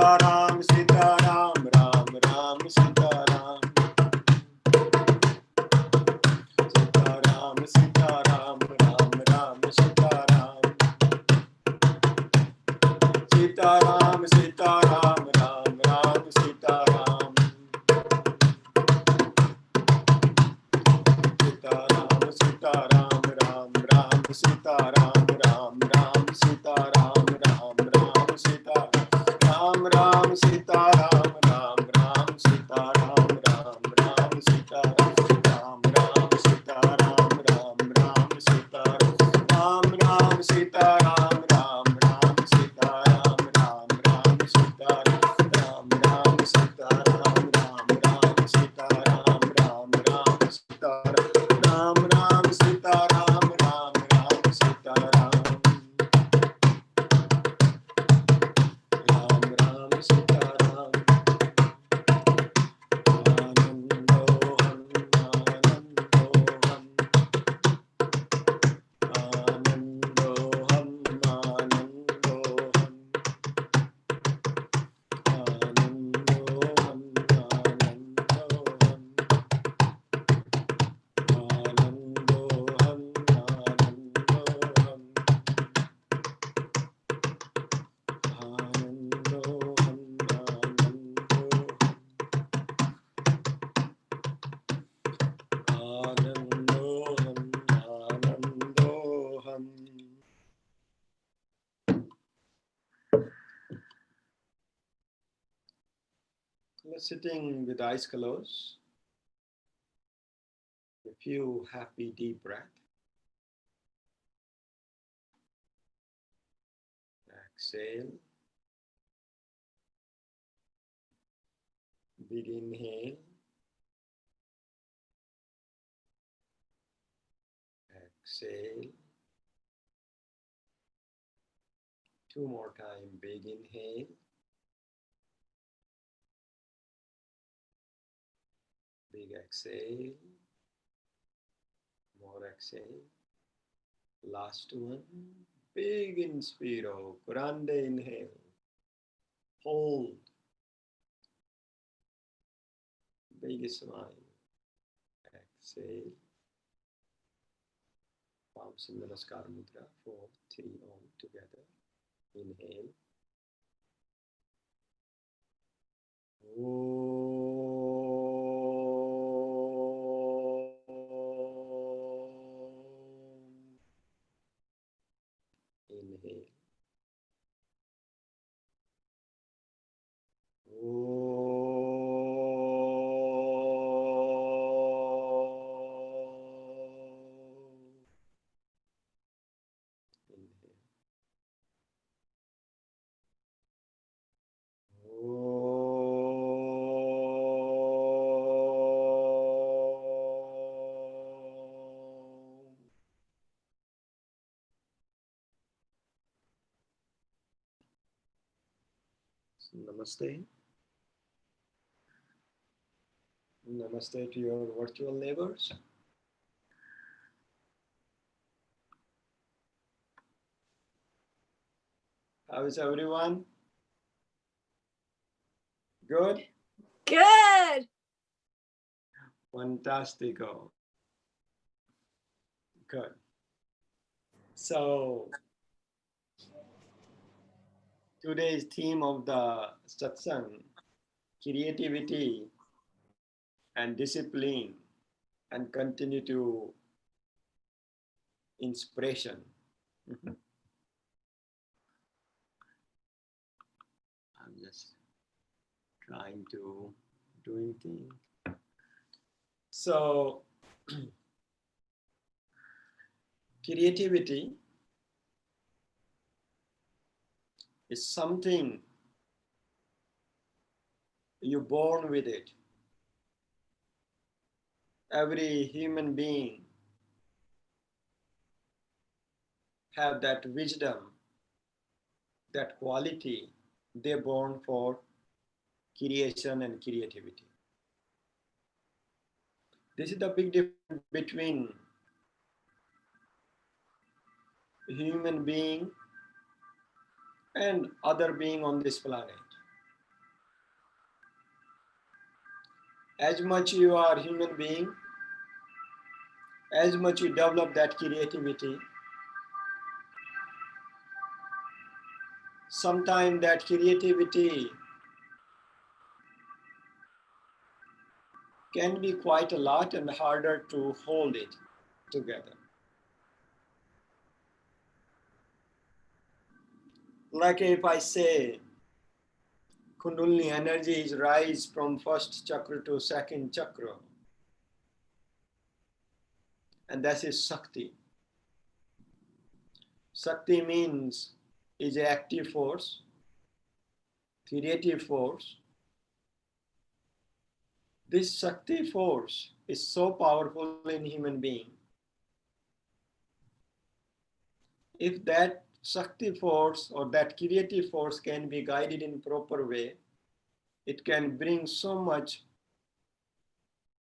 Sitaram, Sitaram, Ram Ram, Sitaram. Sitaram, Sitaram, Ram Ram, Sitaram. Sitaram, Sitaram, Ram Ram, Sitaram. Sitaram, Sitaram, Ram Ram, Sitaram, Ram Ram, Sitaram, Ram Ram, Sitaram, Ram Ram, Sitaram, Ram Ram, Sitaram, Ram Ram, Sitaram, Ram Ram, Sitaram, Ram Ram, Sitaram, Ram Ram, Sitaram, Ram Ram, Sitaram, Ram Ram, Sitaram, Ram Ram, Sitaram, Ram Ram, Sitaram, Ram Ram, Sitaram, Ram Ram, Sitaram, Ram Ram, Sitaram. Ram Ram, Sitaram. Anandoham, Anandoham. Anandoham, Anandoham. Anandoham, Anandoham. Anandoham, Anandoham. Anandoham, Anandoham. Anandoham, Anandoham. Sitting with eyes closed, a few happy deep breaths. Exhale. Big inhale. Exhale. Two more times. Big inhale. Big exhale. More exhale. Last one. Big inspiro. Grande inhale. Hold. Big smile. Exhale. Palms in Namaskar Mudra for 3 all together. Inhale. Inhale. Namaste. Namaste to your virtual neighbors. How is everyone? Good? Good. Fantastico. Good. So, today's theme of the Satsang, creativity and discipline, and continue to inspiration. I'm just trying to doing things. So, creativity is something you're born with it. Every human being have that wisdom, that quality. They're born for creation and creativity. This is the big difference between human being and other being on this planet. As much you are human being, as much you develop that creativity, sometimes that creativity can be quite a lot and harder to hold it together. Like if I say Kundalini energy is rise from first chakra to second chakra, and that is Shakti. Shakti means is an active force, creative force. This Shakti force is so powerful in human being. If that Shakti force or that creative force can be guided in proper way, it can bring so much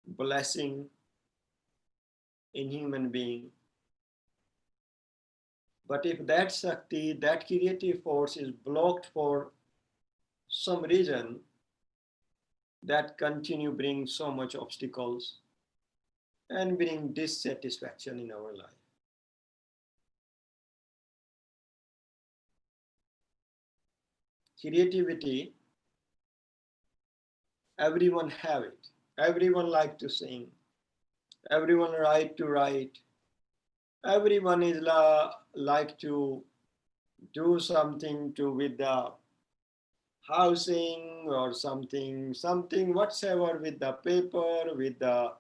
blessing in human being. But if that Shakti, that creative force is blocked for some reason, that continue bring so much obstacles and bring dissatisfaction in our life. Creativity, everyone have it. Everyone like to sing. Everyone like to write. Everyone is like to do something to with the housing or something whatsoever with the paper, with the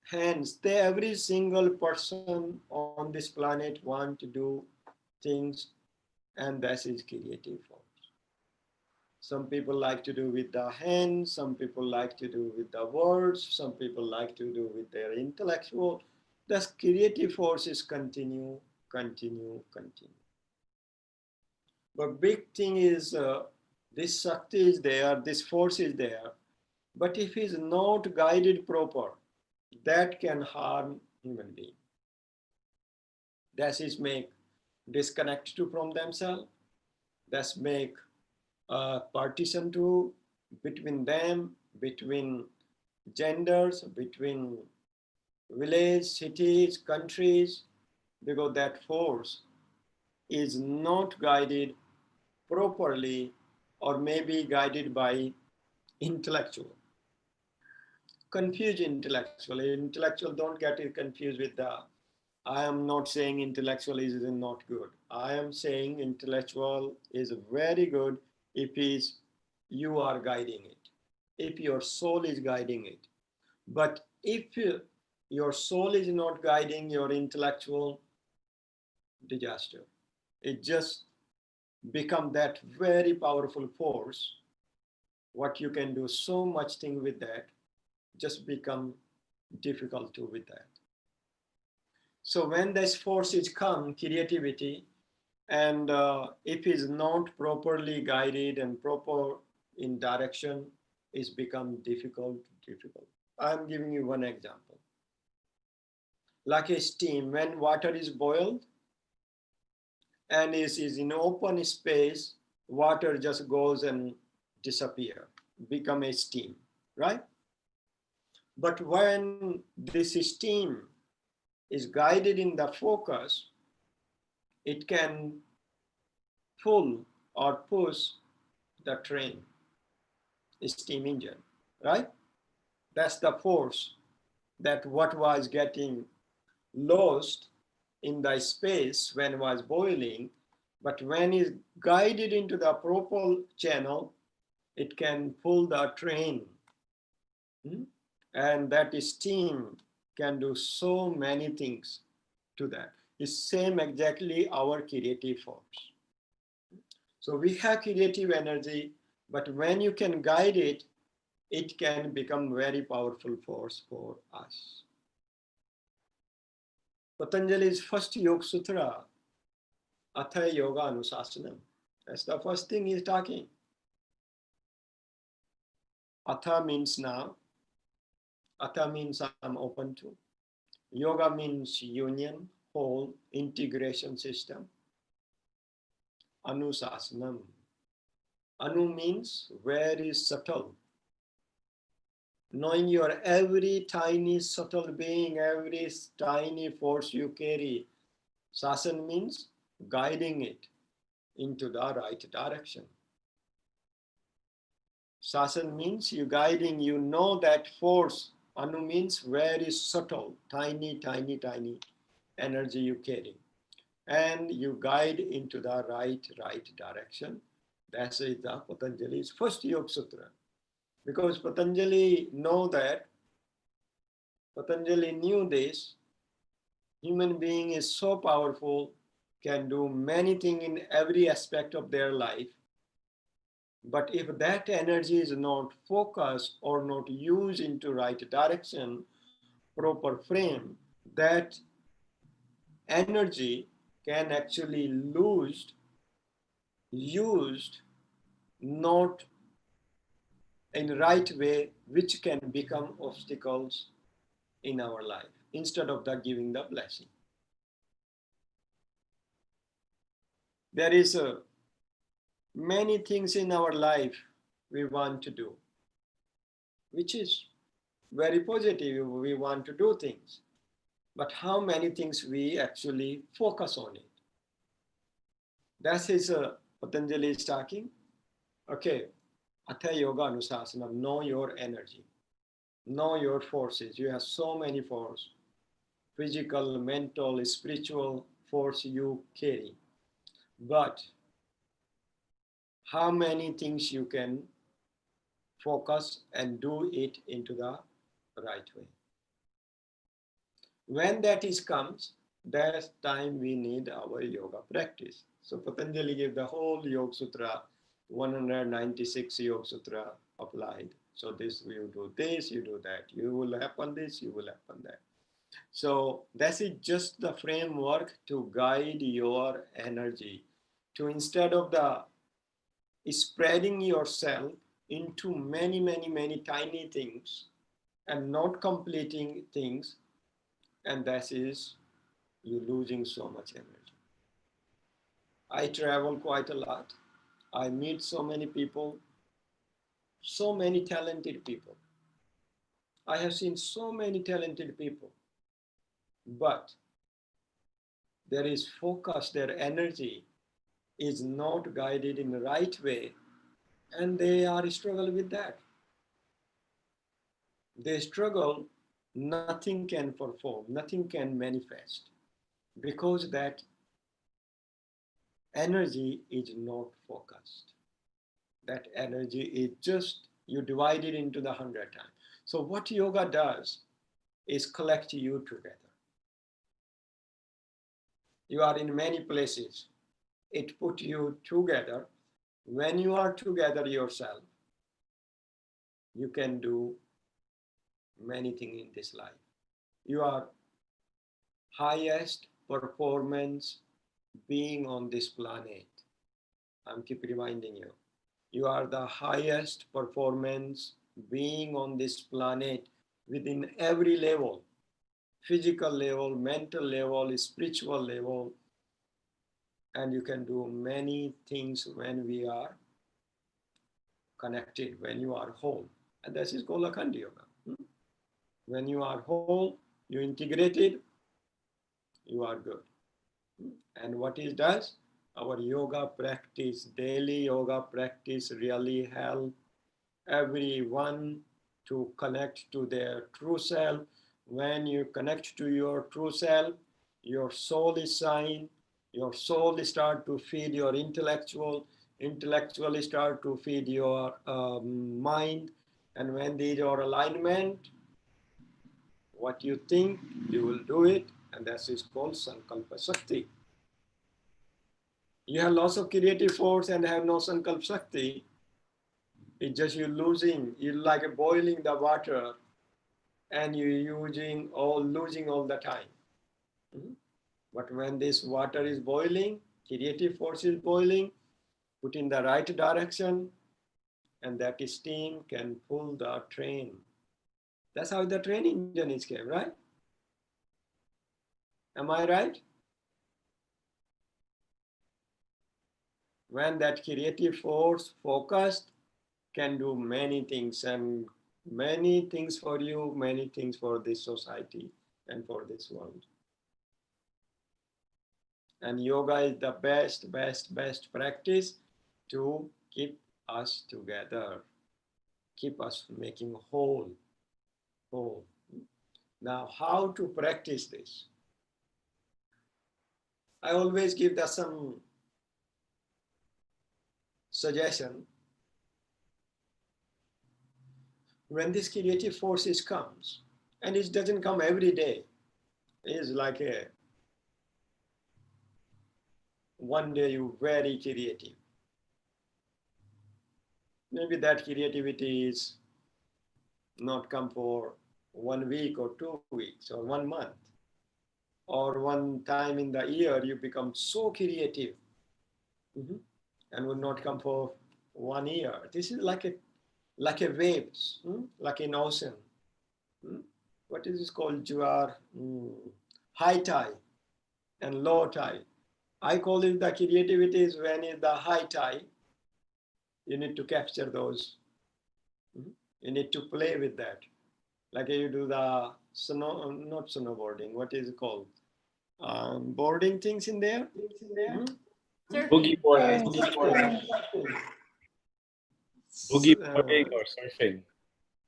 hands. Every single person on this planet want to do things, and that is creative force. Some people like to do with the hands, some people like to do with the words, some people like to do with their intellectual. The creative forces continue. But big thing is this Shakti is there, this force is there, but if it's not guided proper, that can harm human being. That is make disconnect to from themselves. That's make partition to between them, between genders, between village, cities, countries, because that force is not guided properly or maybe guided by intellectual. Confused intellectual. Intellectual don't get it confused with the, I am not saying intellectual is not good. I am saying intellectual is very good if you are guiding it, if your soul is guiding it. But if your soul is not guiding your intellectual, disaster. It just become that very powerful force. What you can do so much thing with that, just become difficult to with that. So when this force is come, creativity, and if is not properly guided and proper in direction, it's become difficult. I'm giving you one example. Like a steam, when water is boiled and is in open space, water just goes and disappear, become a steam, right? But when this steam is guided in the focus, it can pull or push the train, steam engine, right? That's the force that what was getting lost in the space when it was boiling, but when it's guided into the proper channel, it can pull the train. And that steam can do so many things to that. It's same exactly our creative force. So we have creative energy, but when you can guide it, it can become very powerful force for us. Patanjali's first Yoga Sutra, Akhanda Yoga Anushasanam. That's the first thing he's talking. Atha means now. Atha means I'm open to. Yoga means union, whole, integration system. Anusasanam. Anu means very subtle. knowing your every tiny subtle being, every tiny force you carry. Sasan means guiding it into the right direction. Sasan means you guiding, you know that force. Anu means very subtle, tiny, tiny, tiny energy you carry. And you guide into the right direction. That is the Patanjali's first Yoga Sutra. Because Patanjali knew this, human being is so powerful, can do many things in every aspect of their life. But if that energy is not focused or not used into right direction, proper frame, that energy can actually used not in right way, which can become obstacles in our life instead of the giving the blessing. There is many things in our life we want to do, which is very positive. We want to do things, but how many things we actually focus on it? That is Patanjali is talking. Okay, Akhanda Yoga Anusasana, know your energy, know your forces. You have so many forces, physical, mental, spiritual force you carry. But how many things you can focus and do it into the right way? When that is comes, that time we need our yoga practice. So Patanjali gave the whole Yoga Sutra, 196 Yoga Sutra applied. So this, you do this, you do that. You will happen this, you will happen that. So that is just the framework to guide your energy. To instead of the spreading yourself into many, many, many tiny things and not completing things, and that is you losing so much energy. I travel quite a lot. I meet so many people, so many talented people. I have seen so many talented people, but there is focus, their energy is not guided in the right way, and they are struggling with that. They struggle, nothing can perform, nothing can manifest, because that energy is not focused. That energy is just, you divide it into the 100 times. So what yoga does is collect you together. You are in many places. It put you together. When you are together yourself, you can do many things in this life. You are highest performance being on this planet. I'm keep reminding you. You are the highest performance being on this planet within every level, physical level, mental level, spiritual level, and you can do many things when we are connected, when you are whole. And this is called Akhanda Yoga. When you are whole, you integrated, you are good. And what it does? Our yoga practice, daily yoga practice really help everyone to connect to their true self. When you connect to your true self, your soul is shine, your soul start to feed your intellectually start to feed your mind. And when there is your alignment, what you think, you will do it. And that is called Sankalpa Shakti. You have lots of creative force and have no Sankalpa Shakti. It's just you're like boiling the water and you're losing all the time. But when this water is boiling, creative force is boiling, put in the right direction, and that steam can pull the train. That's how the train engine is came, right? Am I right? When that creative force focused, can do many things and Many things for you, many things for this society and for this world. And yoga is the best practice to keep us together, keep us making whole. Now, how to practice this? I always give some suggestion. When this creative forces comes, and it doesn't come every day, it's like one day you're very creative. Maybe that creativity is not come for 1 week or 2 weeks or 1 month, or one time in the year you become so creative, and will not come for 1 year. This is like a waves, like an ocean. What is this called? High tide and low tide. I call it the creativity is when it's the high tide. You need to capture those. You need to play with that. Like you do the not snowboarding. What is it called? Boarding things in there. Boogie boarding. Boogie boarding or surfing.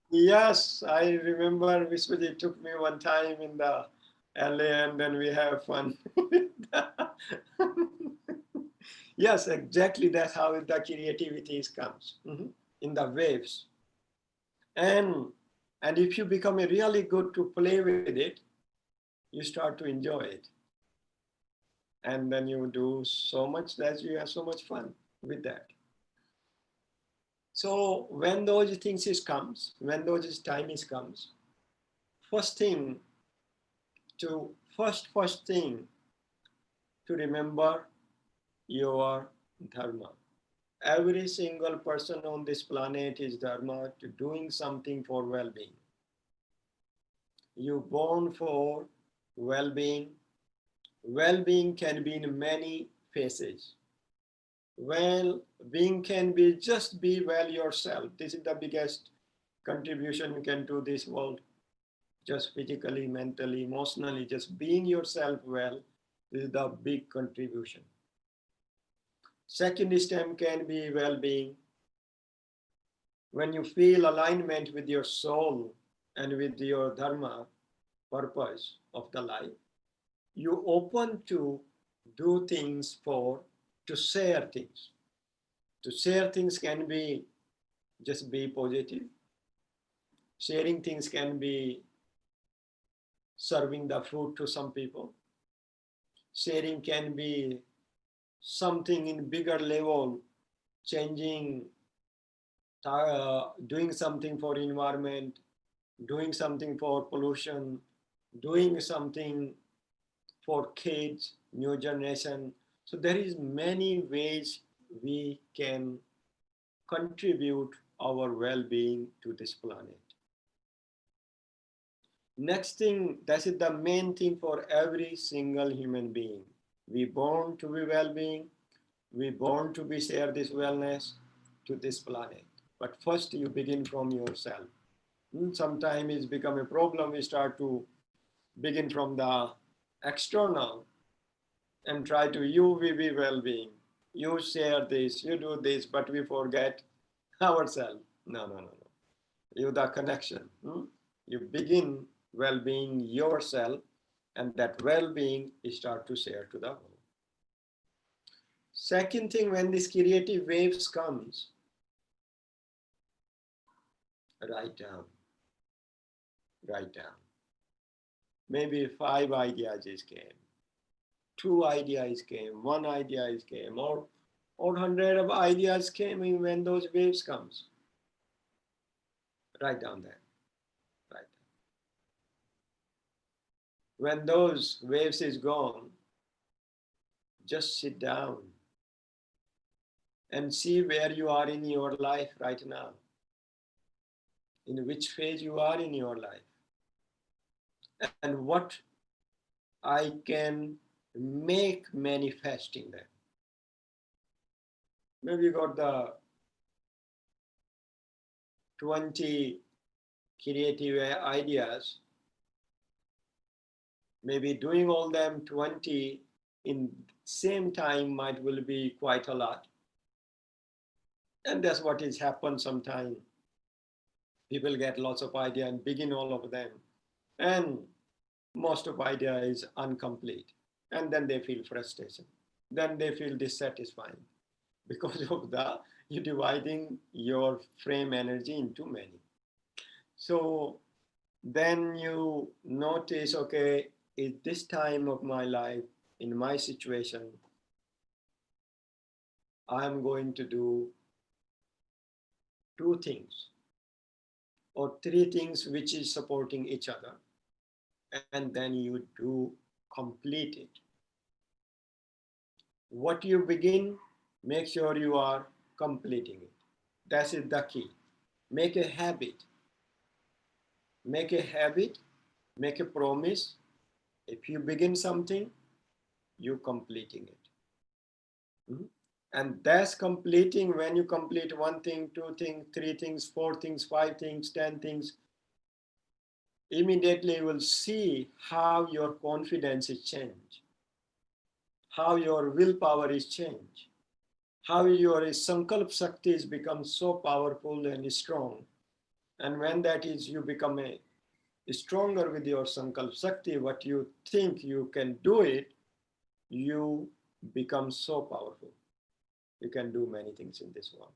Yes, I remember Vishwajit took me one time in the LA and then we have fun. Yes, exactly. That's how the creativity comes in the waves. And if you become really good to play with it, you start to enjoy it. And then you do so much that you have so much fun with that. So when those things comes, when those time comes, first thing to remember your dharma. Every single person on this planet is dharma to doing something for well-being. You born for well-being. Well-being can be in many phases. Well-being can be just be well yourself. This is the biggest contribution you can do this world. Just physically, mentally, emotionally, just being yourself well, this is the big contribution. Second step can be well-being. When you feel alignment with your soul and with your dharma, purpose of the life, you open to do things to share things. To share things can be just be positive. Sharing things can be serving the food to some people. Sharing can be something in bigger level, changing, doing something for environment, doing something for pollution, doing something for kids, new generation. So there is many ways we can contribute our well-being to this planet. Next thing, that is the main thing for every single human being. We born to be well-being. We born to be share this wellness to this planet. But first you begin from yourself. Sometimes it's become a problem. We start to begin from the external and try to you be well-being. You share this, you do this, but we forget ourselves. No. You the connection. You begin well-being yourself, and that well-being you start to share to the world. Second thing, when this creative waves comes, write down. Maybe 5 ideas came, 2 ideas came, 1 idea came, or 100 of ideas came when those waves comes. Write down that. When those waves is gone, just sit down and see where you are in your life right now. In which phase you are in your life. And what I can make manifesting that. Maybe you got the 20 creative ideas, maybe doing all them 20 in same time might will be quite a lot. And that's what is happened sometimes. People get lots of idea and begin all of them. And most of idea is incomplete. And then they feel frustration. Then they feel dissatisfied because of the you dividing your frame energy into many. So then you notice, okay, at this time of my life, in my situation, I'm going to do 2 things or 3 things which is supporting each other, and then you do complete it. What you begin, make sure you are completing it. That is the key. Make a habit. Make a habit, make a promise. If you begin something, you completing it. And that's completing. When you complete 1 thing, 2 things, 3 things, 4 things, 5 things, 10 things, immediately you will see how your confidence is changed, how your willpower is changed, how your sankalp shakti has become so powerful and strong. And when that is, you become stronger with your sankalp shakti, what you think you can do it, you become so powerful. You can do many things in this world.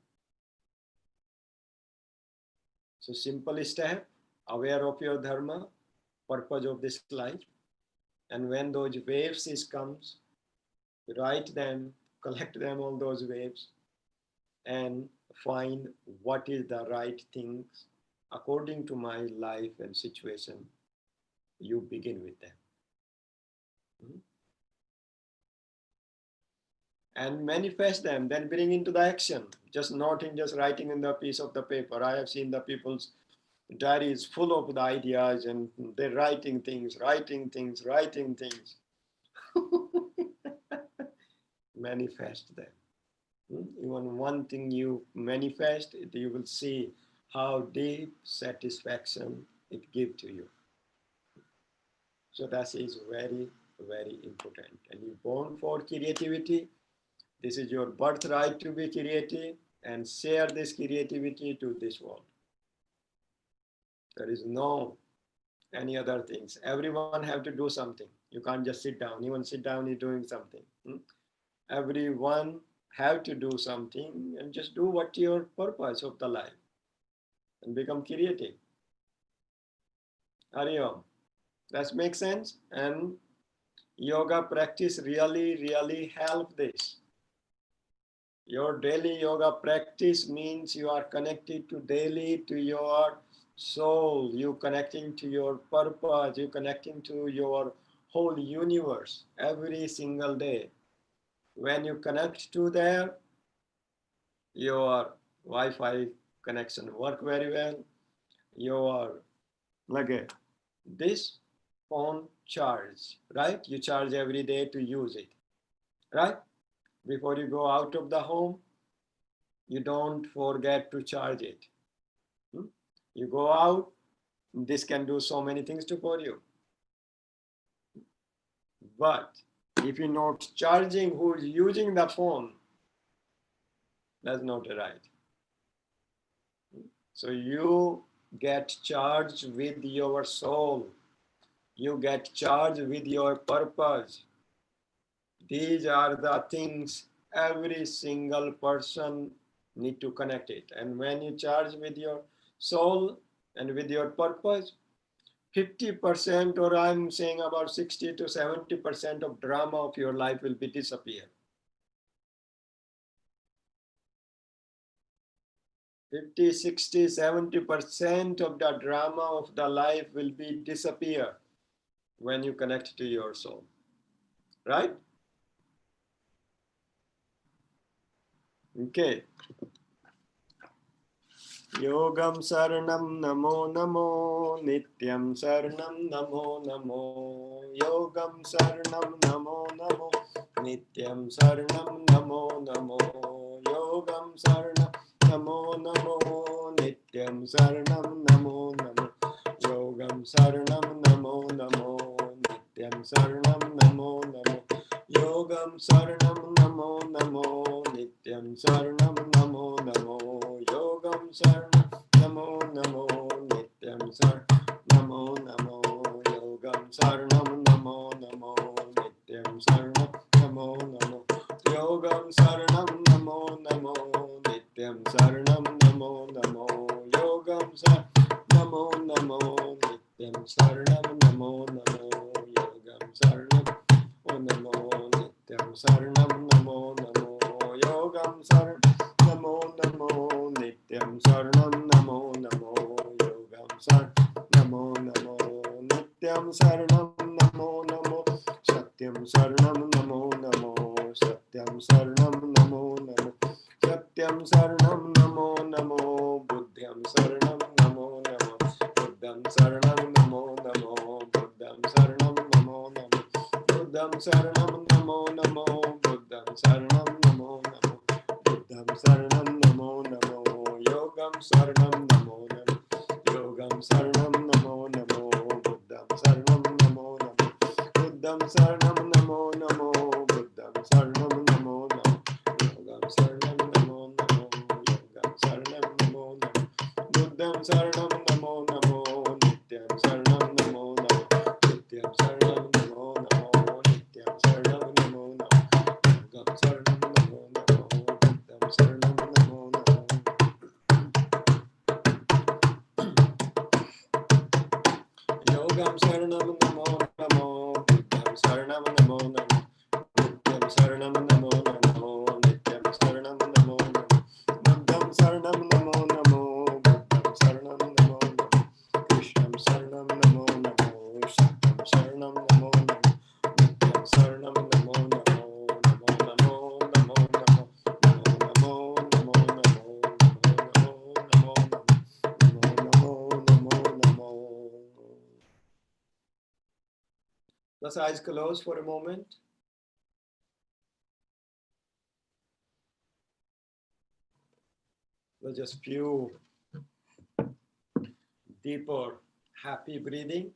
So simple step, aware of your dharma, purpose of this life. And when those waves comes, write them, collect them, all those waves, and find what is the right things according to my life and situation. You begin with them. And manifest them, then bring into the action, just not in just writing in the piece of the paper. I have seen the people's diaries full of the ideas and they're writing things. Manifest them. Even 1 thing you manifest, you will see how deep satisfaction it gives to you. So that is very, very important. And you're born for creativity. This is your birthright to be creative and share this creativity to this world. There is no any other things. Everyone have to do something. You can't just sit down. Even sit down is doing something. Everyone have to do something and just do what your purpose of the life and become creative. Hari Om. That makes sense? And yoga practice really, really help this. Your daily yoga practice means you are connected to daily to your soul, you connecting to your purpose, you connecting to your whole universe every single day. When you connect to there, your Wi-Fi connection work very well. Your this phone charge, right? You charge every day to use it, right? Before you go out of the home, you don't forget to charge it. You go out, this can do so many things for you. But if you're not charging, who's using the phone, that's not right. So you get charged with your soul. You get charged with your purpose. These are the things every single person need to connect it. And when you charge with your soul and with your purpose, 50%, or I'm saying about 60 to 70% of drama of your life will be disappear. 50, 60, 70% of the drama of the life will be disappear when you connect to your soul, right? Okay. Yogam saranam namo namo, nityam saranam namo namo, yogam saranam namo namo, nityam saranam namo namo, yogam saranam namo namo, nityam saranam namo namo, Saranam Namo Namo Yogam Saranam Namo Namo Nityam Saranam Namo Namo Yogam Saranam Namo Namo Nityam Saranam Namo Namo Yogam Saranam Namo Namo Nityam Saranam Namo Namo Yogam Saranam Namo Namo Nityam Saranam Namo Namo Yogam Saranam Namo Nityam Saranam Namo Namo Yogam Saranam Namo Namo Nityam Saranam Namo Namo Yogam Saranam Namo Namo Nityam Saranam Namo Namo Satyam Saranam Namo Namo Satyam Saranam Namo Namo Satyam Saranam Namo Namo Buddhyam Saranam Namo Namo Buddham Saranam Namo Namo Buddham Saranam Namo Namo Buddham Saranam Namo Namo Buddham Saranam Namo Namo Buddham Saranam Namo Namo Yogam Saranam Namo Namo Yogam Saranam Namo Namo Buddham Saranam Namo Namo Buddham Saranam Namo Namo Buddham Saranam Namo Namo Yogam Saranam Namo Namo Yogam Saranam Namo Namo Buddham Saranam Namo Namo Nityam Saranam Namo Namo Nityam Saranam Namo Namo Nityam Saranam Namo Namo Yogam Saranam Namo Namo Buddham Saranam Namo Namo Yogam Saranam Namo Namo Buddham Saranam Namo Namo Nityam Saranam Namo Namo Nityam Saranam Namo Namo Buddham Saranam Namo Namo Buddham Saranam Namo Namo Krishnam Saranam Namo Namo Satyam Saranam Namo Namo Nityam Saranam Namo Namo Namo Namo Namo Namo Namo Namo Namo Namo Namo Namo. Let's eyes closed for a moment. We'll just few deeper, happy breathing.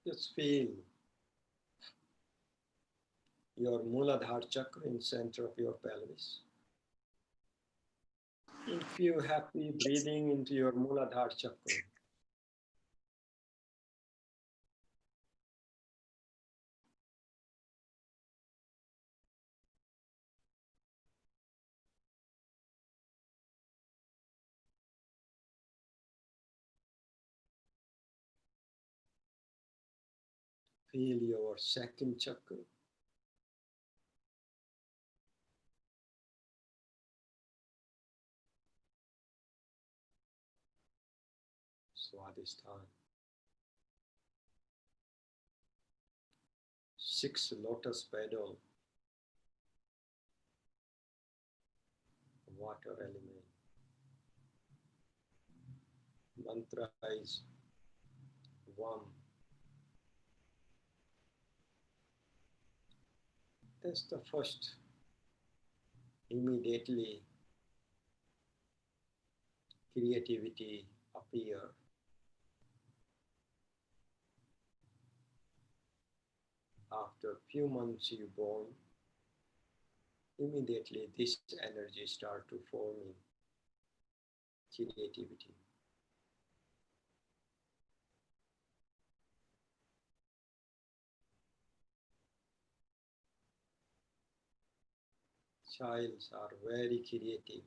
Just feel your Muladhara chakra in center of your pelvis. And feel happy breathing into your Muladhara chakra. Feel your second chakra. Swadhisthana. 6 lotus petal. Water element. Mantra is Vam. That's the first. Immediately creativity appear. After a few months you born, immediately this energy start to forming creativity. Childs are very creative.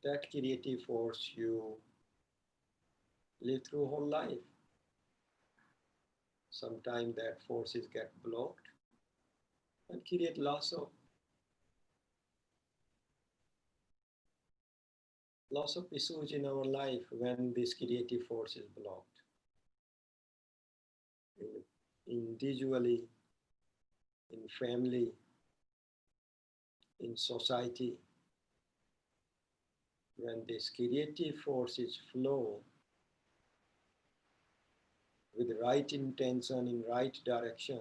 That creative force you live through whole life. Sometimes that forces get blocked and create loss of issues in our life when this creative force is blocked. Individually, in family, in society, when this creative forces flow with the right intention in right direction,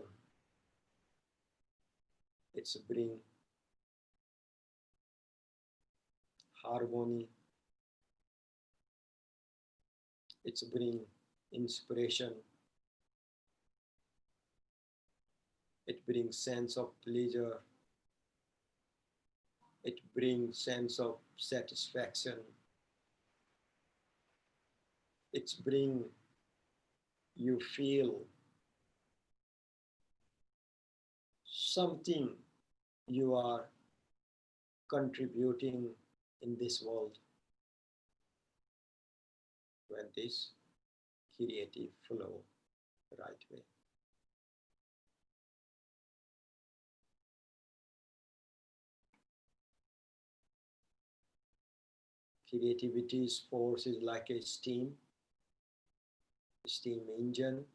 it's bring harmony, it's bring inspiration, it brings sense of pleasure, it brings sense of satisfaction, it's bring you feel something you are contributing in this world when this creative flow right way. Creativity's force is like a steam engine.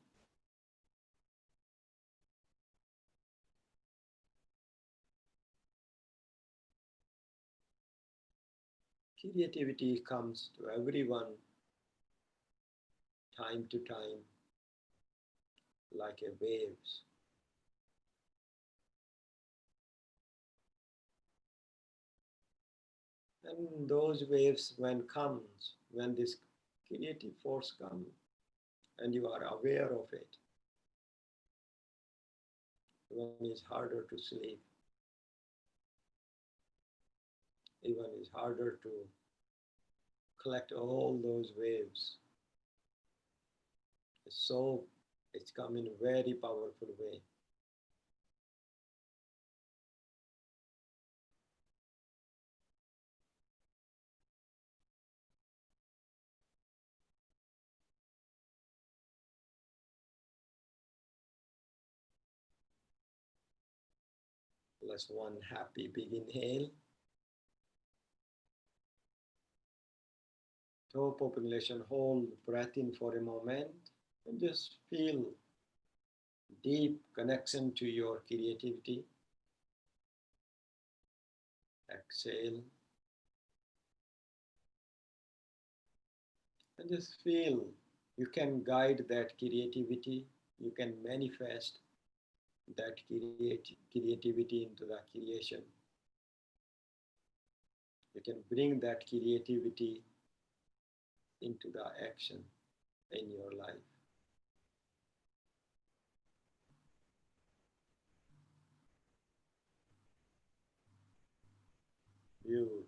Creativity comes to everyone time to time like a waves. And those waves when this creative force comes and you are aware of it, even it's harder to sleep. Even it's harder to collect all those waves. It's come in a very powerful way. Plus one happy big inhale. Toe population, hold breath in for a moment and just feel deep connection to your creativity. Exhale. And just feel you can guide that creativity, you can manifest that creativity into the creation. You can bring that creativity into the action in your life. Beautiful.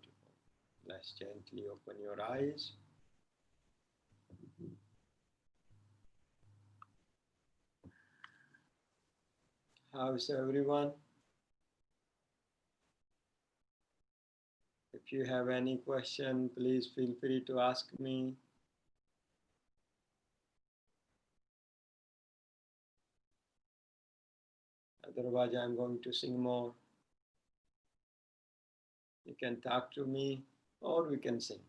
Let's gently open your eyes. How's everyone? If you have any question, please feel free to ask me. Otherwise, I'm going to sing more. You can talk to me or we can sing.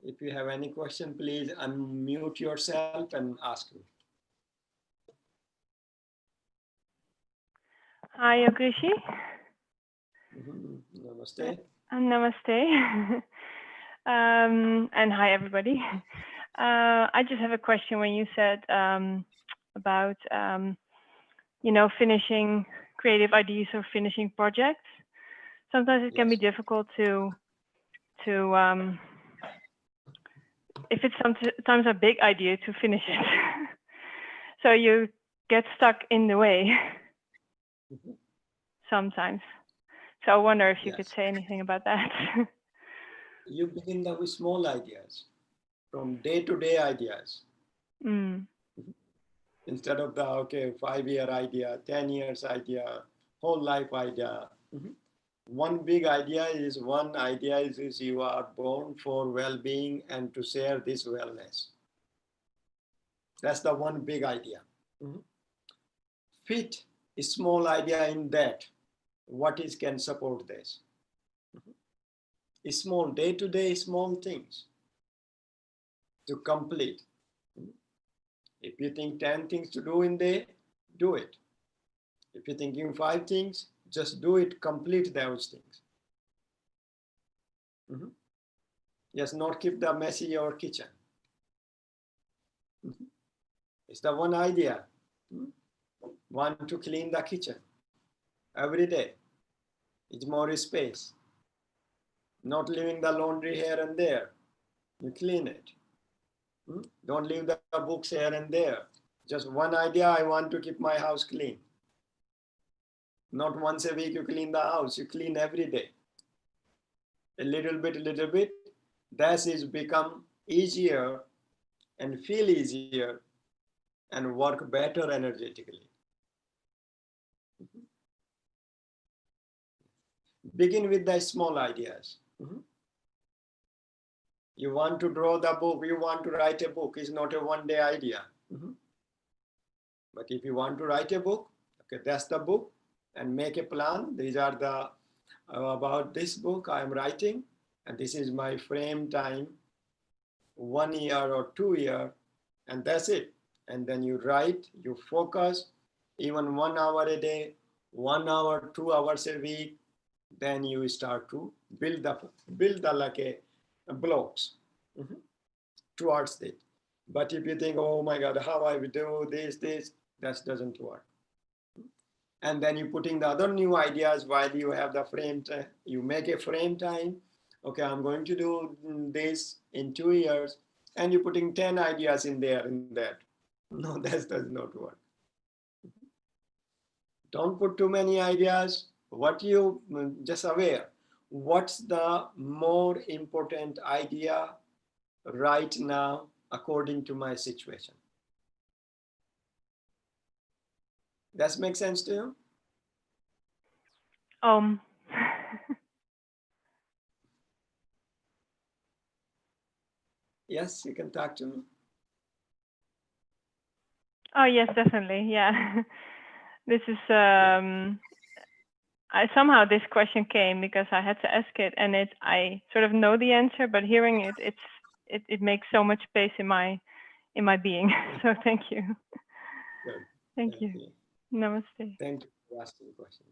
If you have any question, please unmute yourself and ask me. Hi, Yogrishi. Namaste. Namaste. And hi, everybody. I just have a question when you said about, finishing creative ideas or finishing projects. Sometimes it can be difficult to if it's sometimes a big idea to finish it. So you get stuck in the way sometimes. So I wonder if you could say anything about that. You begin with small ideas, from day-to-day ideas. Instead of the 5-year idea, 10 years idea, whole life idea. One big idea is you are born for well-being and to share this wellness. That's the one big idea. Fit a small idea in that. What can support this? Small day-to-day small things to complete. If you think 10 things to do in day, do it. If you're thinking 5 things, Just do it, complete those things. Just not keep the messy your kitchen. It's the one idea. Want to clean the kitchen every day. It's more space. Not leaving the laundry here and there. You clean it. Don't leave the books here and there. Just one idea, I want to keep my house clean. Not once a week you clean the house, you clean every day. A little bit. That is become easier and feel easier and work better energetically. Begin with the small ideas. You want to draw the book, you want to write a book, it's not a one-day idea. But if you want to write a book, okay, that's the book, and make a plan. These are the about this book I am writing, and this is my frame time, 1 year or 2 years, and that's it. And then you write, you focus, even 1 hour a day, 1 hour, 2 hours a week, then you start to build the like a blocks towards it. But if you think, oh my God, how I will do this, that doesn't work. And then you putting the other new ideas while you have the frame time. You make a frame time. Okay, I'm going to do this in 2 years, and you're putting 10 ideas in there in that. No, that does not work. Don't put too many ideas. What you just aware, what's the more important idea right now according to my situation? Does make sense to you? Yes, you can talk to me. Oh yes, definitely. Yeah. This is somehow this question came because I had to ask it, and I sort of know the answer, but hearing it, it makes so much space in my being. So thank you. Good. Thank you. Namaste. Thank you for asking the question.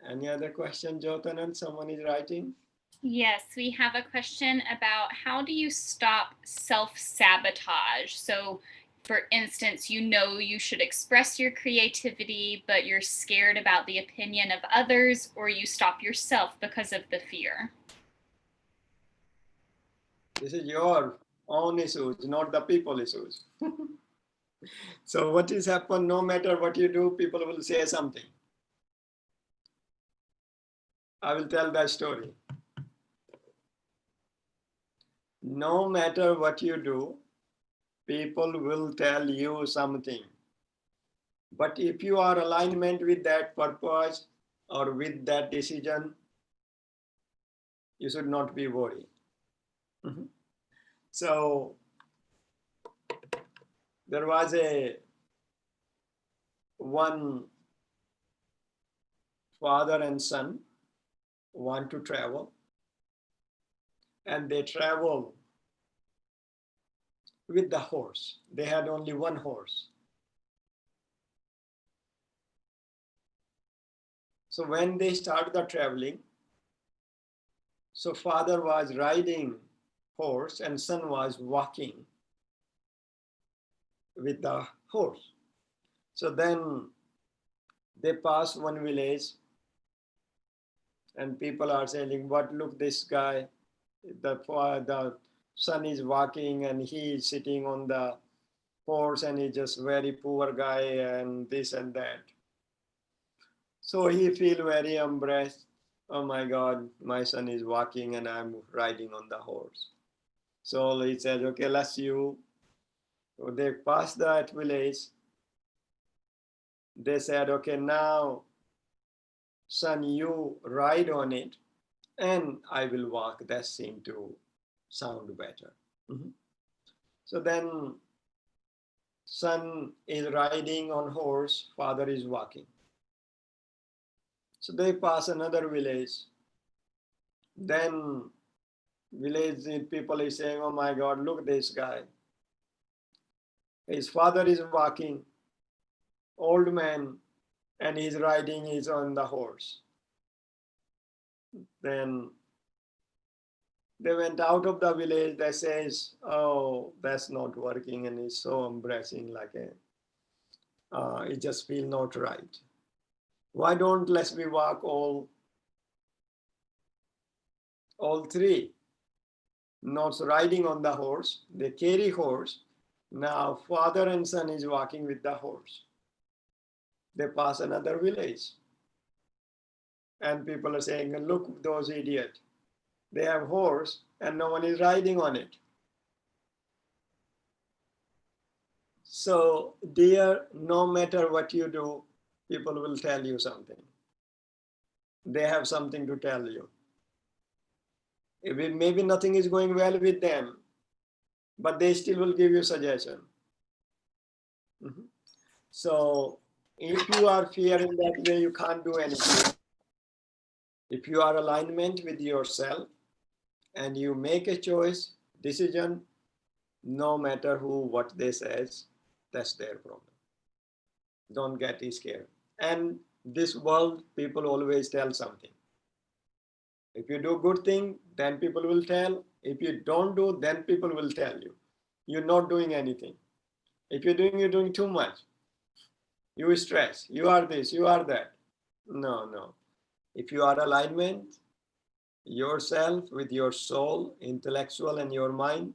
Any other question, Jyotanan? Someone is writing? Yes, we have a question about how do you stop self-sabotage? So, for instance, you know you should express your creativity, but you're scared about the opinion of others, or you stop yourself because of the fear. This is your own issues, not the people issues. So what is happen, no matter what you do, people will say something. I will tell that story. No matter what you do, people will tell you something. But if you are alignment with that purpose or with that decision, you should not be worried. So there was one father and son want to travel, and they travel with the horse. They had only one horse. So when they start the traveling, so father was riding horse and son was walking with the horse. So then they pass one village, and people are saying, what, look, this guy, the son is walking and he is sitting on the horse and he's just very poor guy and this and that. So he feel very embarrassed. Oh my God, my son is walking and I'm riding on the horse. So he says, okay, let's you. So they passed that village. They said, okay, now, son, you ride on it and I will walk. That seemed to sound better. So then son is riding on horse, father is walking. So they pass another village. Then village people is saying, oh my God, look this guy. His father is walking, old man, and he's riding, he's on the horse. Then they went out of the village. They says, oh, that's not working, and he's so embarrassing, like it just feel not right. Why don't let's we walk all three? Not riding on the horse, they carry horse. Now father and son is walking with the horse. They pass another village, and people are saying, look, those idiots. They have horse and no one is riding on it. So dear, no matter what you do, people will tell you something. They have something to tell you. Maybe nothing is going well with them, but they still will give you suggestion. So if you are fearing that way, you can't do anything. If you are alignment with yourself and you make a choice, decision, no matter who, what they says, that's their problem. Don't get scared. And this world, people always tell something. If you do good thing, then people will tell. If you don't do, then people will tell you. You're not doing anything. If you're doing too much. You stress, you are this, you are that. No. If you are alignment, yourself with your soul, intellectual and your mind,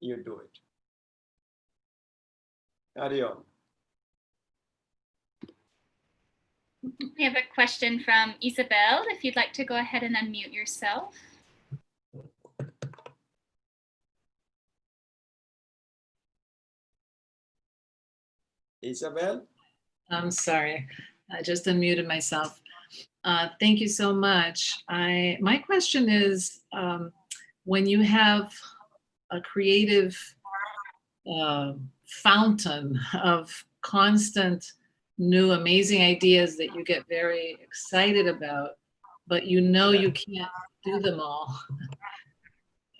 you do it. Carry on. We have a question from Isabel. If you'd like to go ahead and unmute yourself. Isabel? I'm sorry, I just unmuted myself. Thank you so much. My question is, when you have a creative fountain of constant new amazing ideas that you get very excited about, but you know you can't do them all,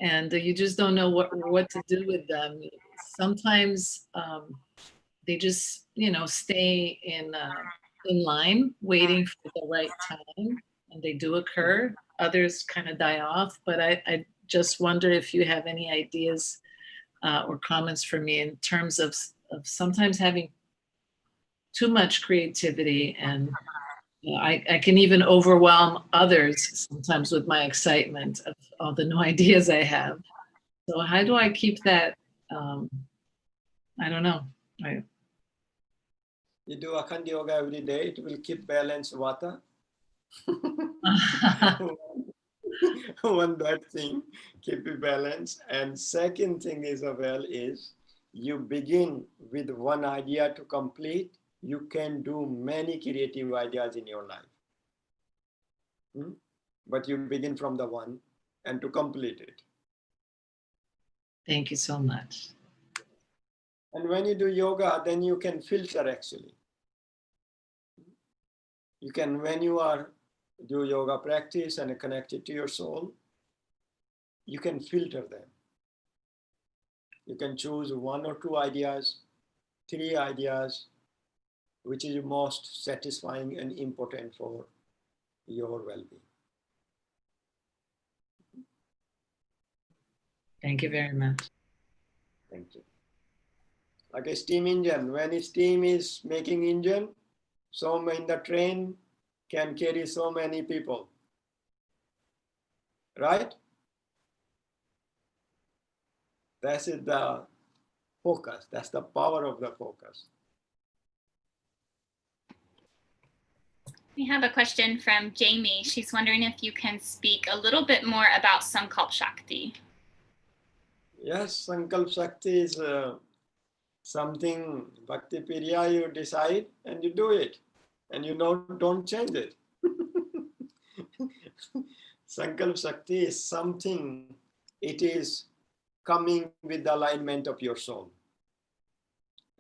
and you just don't know what to do with them. Sometimes they just, stay in line, waiting for the right time, and they do occur. Others kind of die off, but I just wonder if you have any ideas or comments for me in terms of sometimes having too much creativity, and I can even overwhelm others sometimes with my excitement of all the new ideas I have. So how do I keep that? I don't know. You do Akhanda Yoga every day, it will keep balance vata. One that thing, keep it balanced. And second thing, Isabel, is you begin with one idea to complete. You can do many creative ideas in your life. But you begin from the one and to complete it. Thank you so much. And when you do yoga, then you can filter actually. You can, when you are do yoga practice and connect it to your soul, you can filter them. You can choose 1 or 2 ideas, 3 ideas, which is most satisfying and important for your well-being. Thank you very much. Thank you. Like a steam engine, when steam is making engine, so in the train can carry so many people, right? That is the focus. That's the power of the focus. We have a question from Jamie. She's wondering if you can speak a little bit more about Sankalp Shakti. Yes, Sankalp Shakti is something, Bhakti Piriya, you decide and you do it. And you don't change it. Sankalp Shakti is something, it is coming with the alignment of your soul.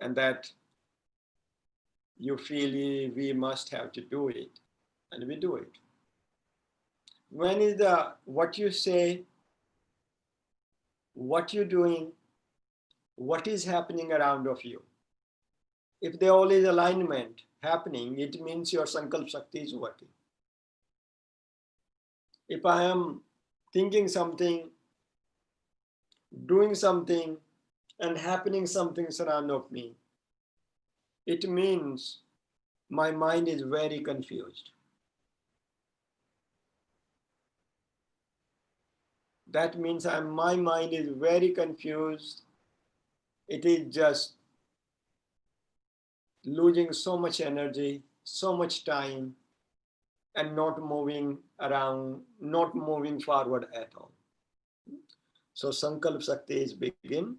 And that you feel we must have to do it. And we do it. When is what you say, what you're doing, what is happening around of you. If there all is alignment, happening, it means your Sankalp Shakti is working. If I am thinking something, doing something, and happening something surround of me, it means my mind is very confused. That means my mind is very confused. It is just losing so much energy, so much time, and not moving around, not moving forward at all. So Sankalp Shakti is begin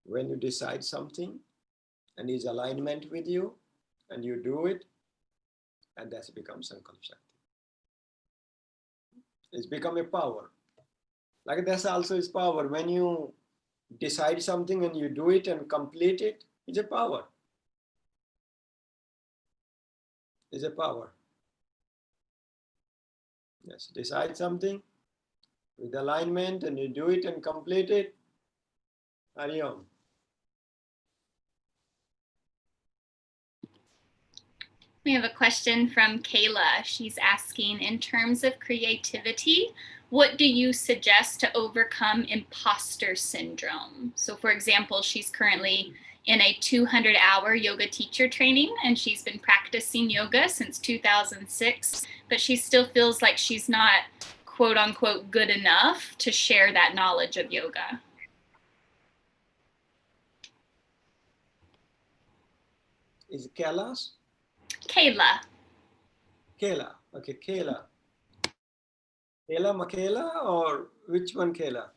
when you decide something and is alignment with you, and you do it, and that's become Sankalp Shakti. It's become a power. Like that's also is power. When you decide something and you do it and complete it, it's a power. It's a power. Yes, decide something with alignment and you do it and complete it. Hari Om. We have a question from Kayla. She's asking, in terms of creativity, what do you suggest to overcome imposter syndrome? So for example, she's currently in a 200-hour yoga teacher training, and she's been practicing yoga since 2006, but she still feels like she's not, quote unquote, good enough to share that knowledge of yoga. Is it Kailash? Kayla. Kayla. Okay, Kayla. Kayla Makela or which one Kayla?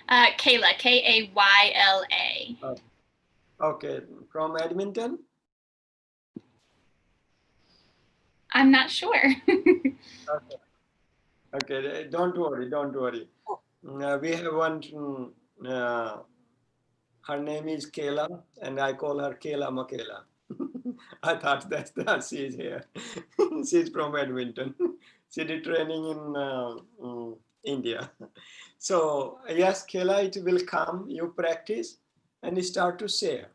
Kayla, K-A-Y-L-A. Okay, from Edmonton? I'm not sure. Okay, don't worry, don't worry. We have one, her name is Kayla, and I call her Kayla Makela. I thought that's she is here. She's from Edmonton. She did training in India. So yes, Kayla, it will come. You practice and you start to share.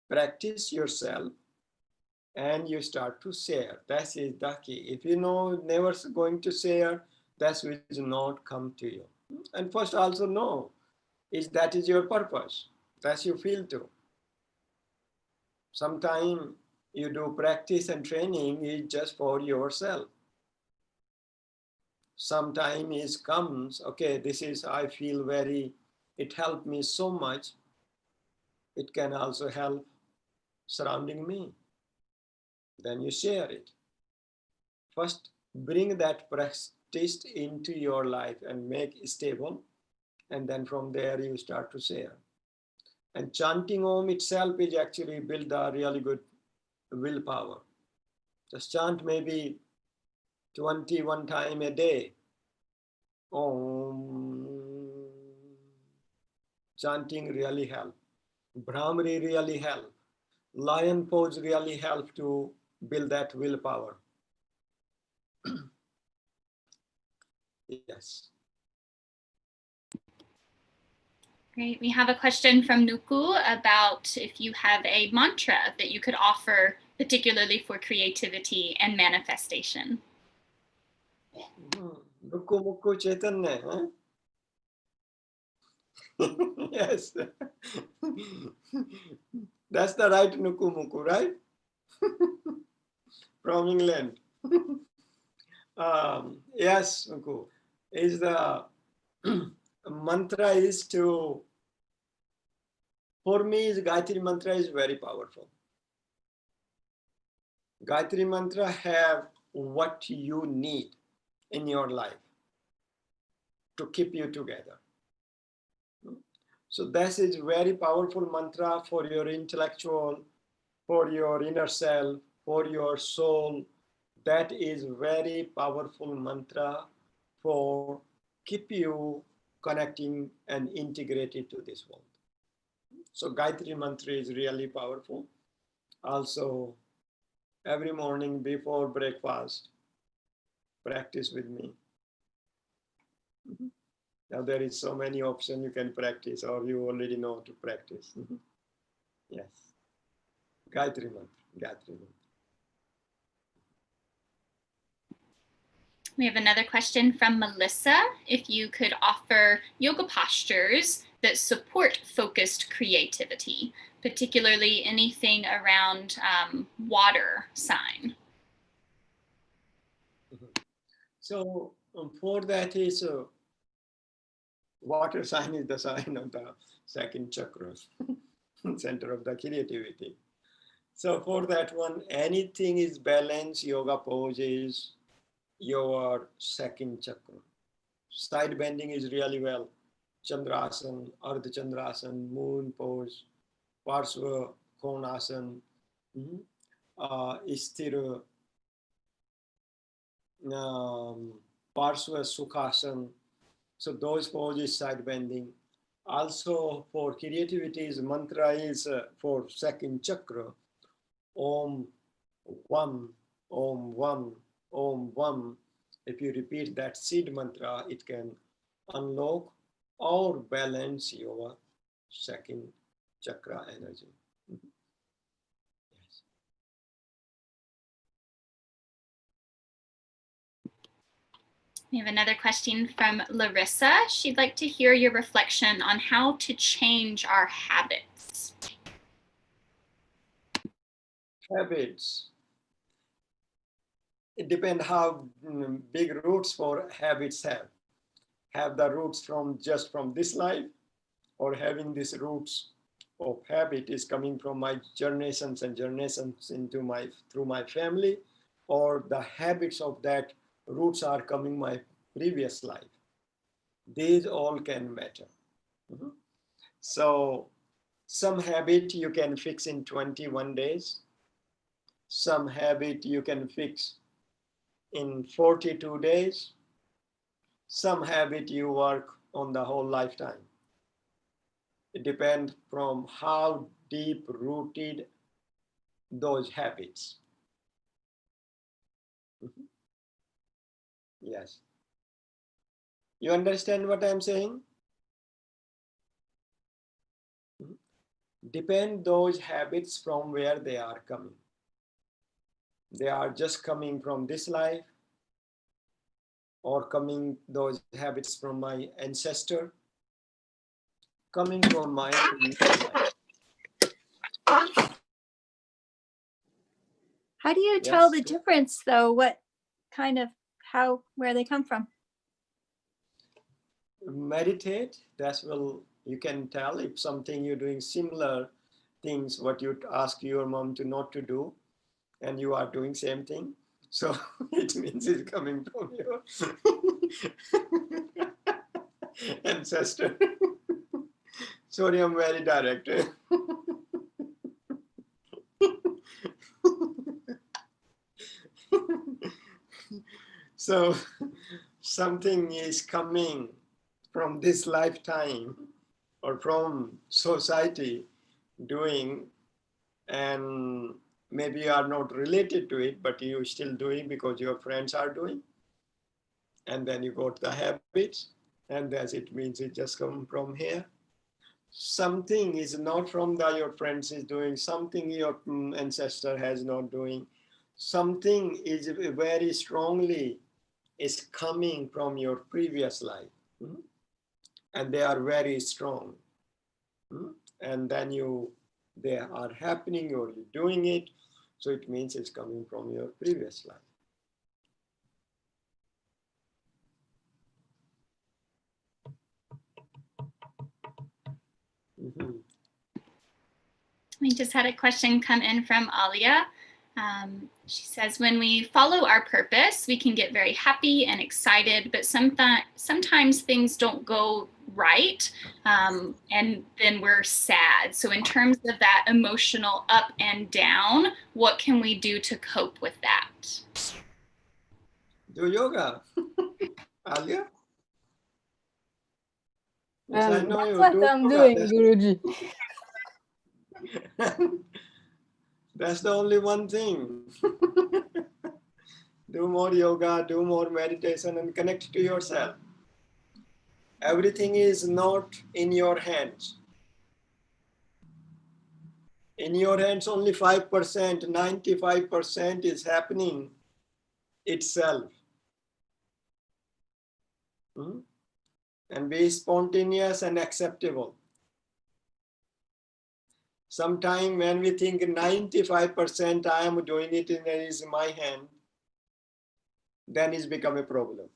Practice yourself and you start to share. That is the key. If you know never going to share, that will not come to you. And first also know is that is your purpose. That you feel to. Sometimes you do practice and training is just for yourself. Sometimes it comes, okay, this is, I feel very, it helped me so much. It can also help surrounding me. Then you share it. First, bring that practice into your life and make it stable. And then from there you start to share. And chanting Om itself is actually build a really good willpower. Just chant maybe 21 times a day. Om. Chanting really help. Brahmari really help. Lion pose really help to build that willpower. Yes. Great. We have a question from Nuku about if you have a mantra that you could offer, particularly for creativity and manifestation. Nuku Muku Chaitanya, huh? Yes. That's the right Nuku Muku, right? From England. Yes, Nuku. Is the mantra is to, for me, Gayatri mantra is very powerful. Gayatri mantra have what you need in your life to keep you together. So this is very powerful mantra for your intellectual, for your inner self, for your soul. That is very powerful mantra for keep you connecting and integrated to this world. So Gayatri mantra is really powerful. Also, every morning before breakfast, practice with me. Now there is so many options you can practice, or you already know to practice. Yes. Gayatri Mantra, Gayatri Mantra. We have another question from Melissa. If you could offer yoga postures that support focused creativity, particularly anything around water sign. So for that is water sign is the sign of the second chakra, center of the creativity. So for that one, anything is balance, yoga poses, your second chakra. Side bending is really well. Chandrasana, Ardha Chandrasana, moon pose, Parsva Konasana, Sthira, Parsva Sukhasana. So those poses side bending. Also for creativity's mantra is for second chakra. Om Vam, Om Vam, Om Vam. If you repeat that seed mantra, it can unlock or balance your second chakra energy. Yes. We have another question from Larissa. She'd like to hear your reflection on how to change our habits. Habits. It depends how big roots for habits have. Have the roots from just from this life, or having these roots of habit is coming from my generations and generations through my family, or the habits of that roots are coming my previous life. These all can matter. So some habit you can fix in 21 days. Some habit you can fix in 42 days. Some habit you work on the whole lifetime. It depends from how deep rooted those habits. Yes. You understand what I'm saying? Depend those habits from where they are coming. They are just coming from this life, or coming those habits from my ancestor, coming from my life. How do you tell the difference though? What kind of, where they come from? Meditate, that's well, you can tell if something you're doing similar things, what you ask your mom to not to do, and you are doing same thing. So it means it's coming from your ancestor. Sorry, I'm very direct. So something is coming from this lifetime or from society doing, and maybe you are not related to it, but you still doing because your friends are doing. And then you got the habits, and that's it means it just come from here. Something is not from your friends is doing, something your ancestor has not doing, something is very strongly is coming from your previous life. And they are very strong. And then they are happening or you're doing it. So it means it's coming from your previous life. We just had a question come in from Alia. She says, when we follow our purpose, we can get very happy and excited, but sometimes things don't go right, and then we're sad. So in terms of that emotional up and down, what can we do to cope with that? Do yoga, Alia. Yes, I know That's you what do I'm yoga. doing, Guruji. That's the only one thing. Do more yoga, do more meditation, and connect to yourself. Everything is not in your hands. In your hands, only 5%, 95% is happening itself. And be spontaneous and acceptable. Sometime when we think 95% I am doing it and it is in my hand, then it's become a problem.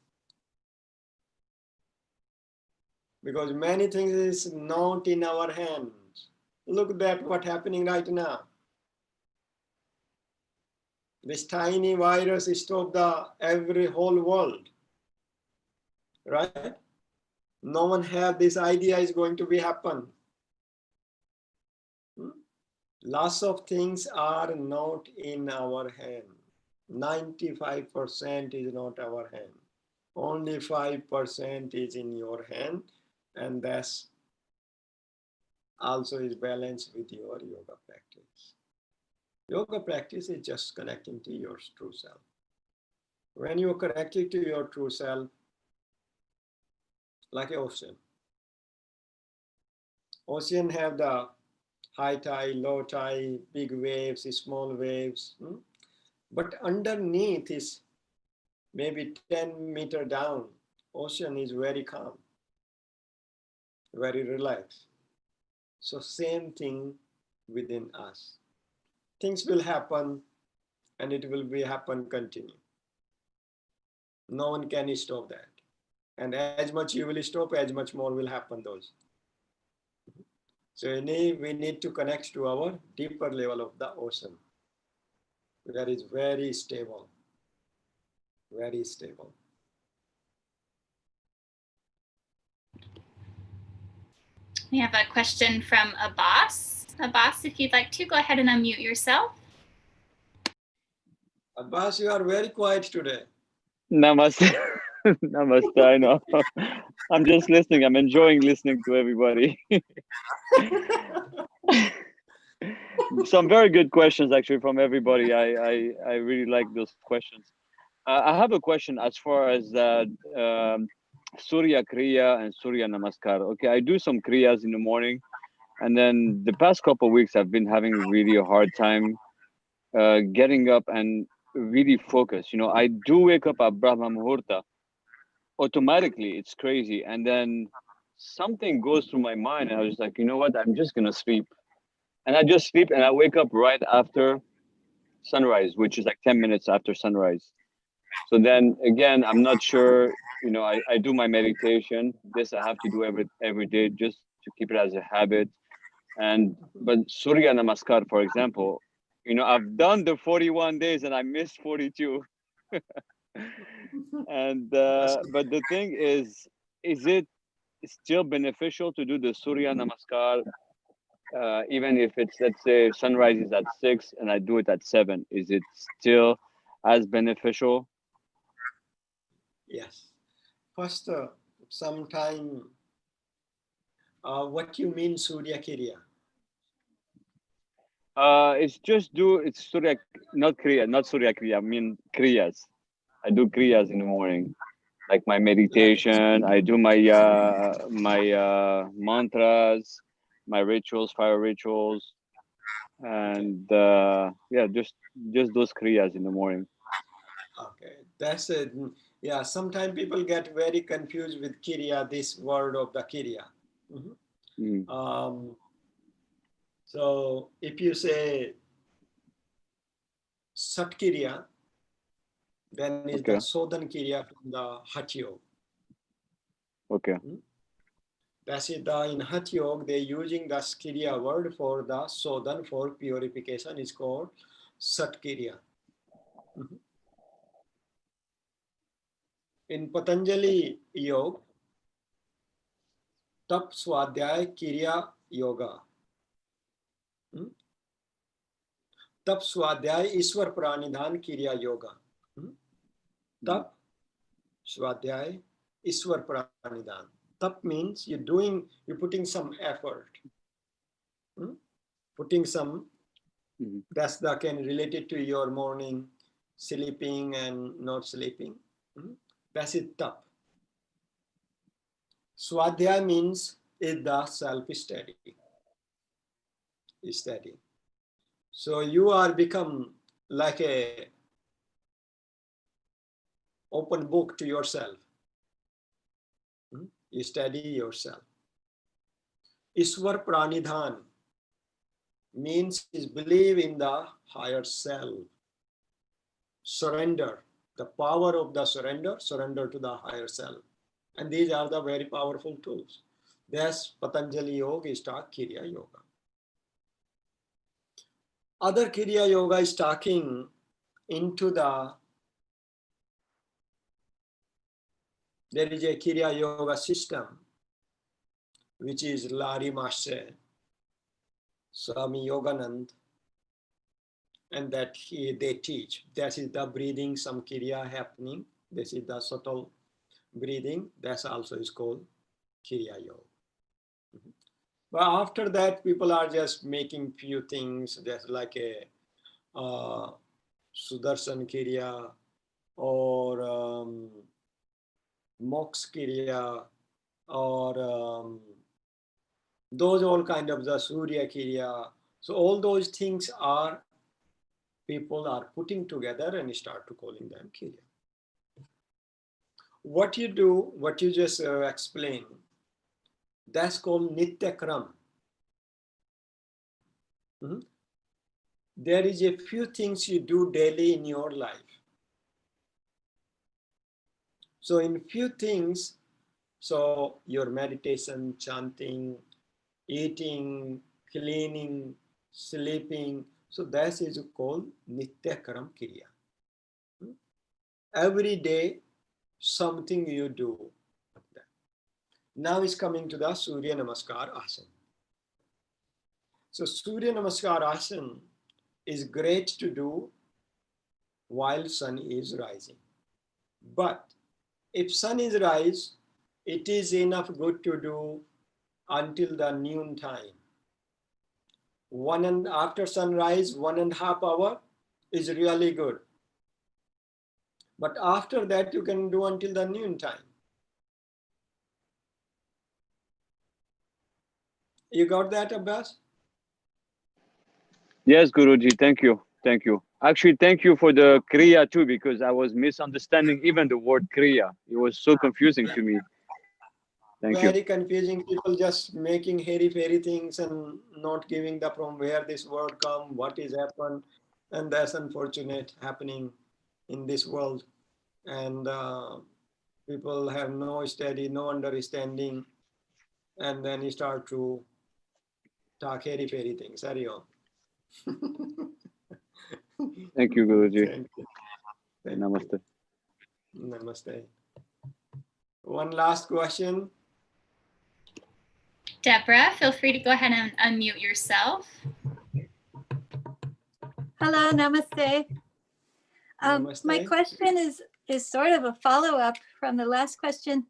Because many things is not in our hands. Look at what's happening right now. This tiny virus stopped the whole world, right? No one had this idea is going to be happen. Lots of things are not in our hand. 95% is not our hand. Only 5% is in your hand, and that's also is balanced with your yoga practice. Yoga practice is just connecting to your true self. When you are connected to your true self, like an ocean. Ocean have the high tide, low tide, big waves, small waves. But underneath is maybe 10 meters down. Ocean is very calm, very relaxed. So same thing within us. Things will happen and it will be happen continue. No one can stop that. And as much you will stop, as much more will happen those. So we need to connect to our deeper level of the ocean. That is very stable. Very stable. We have a question from Abbas. Abbas, if you'd like to, go ahead and unmute yourself. Abbas, you are very quiet today. Namaste. Namaste, I know. I'm just listening. I'm enjoying listening to everybody. Some very good questions actually from everybody. I really like those questions. I have a question as far as Surya Kriya and Surya Namaskar. Okay, I do some Kriyas in the morning, and then the past couple of weeks I've been having really a hard time getting up and really focus. You know, I do wake up at Brahma Muhurta automatically. It's crazy, and then something goes through my mind, and I was like, you know what? I'm just gonna sleep, and I just sleep, and I wake up right after sunrise, which is like 10 minutes after sunrise. So then again, I'm not sure. You know, I do my meditation. This I have to do every day just to keep it as a habit. But Surya Namaskar, for example, you know, I've done the 41 days and I missed 42. And but the thing is it still beneficial to do the Surya Namaskar even if it's, let's say, sunrise is at 6 and I do it at 7? Is it still as beneficial? Yes. First, sometime, what you mean Surya Kriya? It's Surya, not Kriya, not Surya Kriya. I mean Kriyas. I do Kriyas in the morning, like my meditation. I do my mantras, my rituals, fire rituals, and yeah, just those Kriyas in the morning. Okay, that's it. Yeah, sometimes people get very confused with Kriya, this word of the Kriya. So if you say Sat Kriya, then is the Sodhan Kriya from the Hatha Yoga. Okay. That's it. In Hatha Yoga, they're using the Kriya word for the Sodhan, for purification, is called Sat Kriya. In Patanjali Yoga, Tap Swadhyay Kriya Yoga. Tap Swadhyay Ishwar Pranidhan Kriya Yoga. Tap Swadhyay Ishwar Pranidhan. Tap means you're putting some effort. Putting some, that's the can relate it to your morning, sleeping and not sleeping. That's it, tap. Swadhyaya means is the self-study. Study. So you are become like a open book to yourself. You study yourself. Iswar Pranidhan means is believe in the higher self. Surrender, the power of the surrender to the higher self. And these are the very powerful tools. That's Patanjali Yoga is talking Kriya Yoga. Other Kriya Yoga is talking into there is a Kriya Yoga system, which is Lari Master, Swami Yoganand, and that they teach. That is the breathing, some Kriya happening. This is the subtle breathing. That also is called Kriya Yoga. But after that, people are just making few things. There's like a Sudarshan Kriya or Moksha Kriya or those all kind of the Surya Kriya. So all those things are people are putting together and start to calling them Kriya. What you do, what you just explained, that's called Nitya Kram. There is a few things you do daily in your life. So in few things, so your meditation, chanting, eating, cleaning, sleeping, so that is called Nitya Karam Kriya. Every day, something you do. Now is coming to the Surya Namaskar Asana. So Surya Namaskar Asana is great to do while sun is rising. But if sun is rise, it is enough good to do until the noon time. After sunrise, 1.5 hours is really good. But after that, you can do until the noon time. You got that, Abbas? Yes, Guruji, thank you. Thank you. Actually, thank you for the Kriya too, because I was misunderstanding even the word Kriya. It was so confusing to me. Thank you. Very confusing. People just making hairy-fairy things and not giving the from where this word come, what is happened. And that's unfortunate happening in this world. And people have no study, no understanding. And then you start to talk hairy-fairy things. Hari Om. Thank you, Guruji. Thank you. Namaste. Namaste. One last question. Deborah, feel free to go ahead and unmute yourself. Hello, namaste. Namaste. My question is sort of a follow-up from the last question.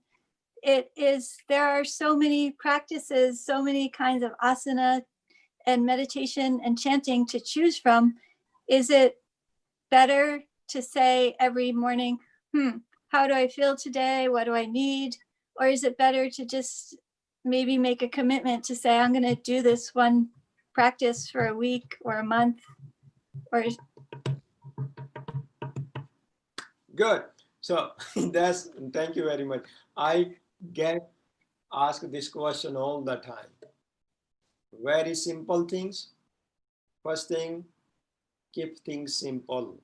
It is, there are so many practices, so many kinds of asana and meditation and chanting to choose from. Is it better to say every morning, how do I feel today? What do I need? Or is it better to just maybe make a commitment to say, I'm going to do this one practice for a week or a month? Or Good. So thank you very much. I get asked this question all the time. Very simple things. First thing, keep things simple.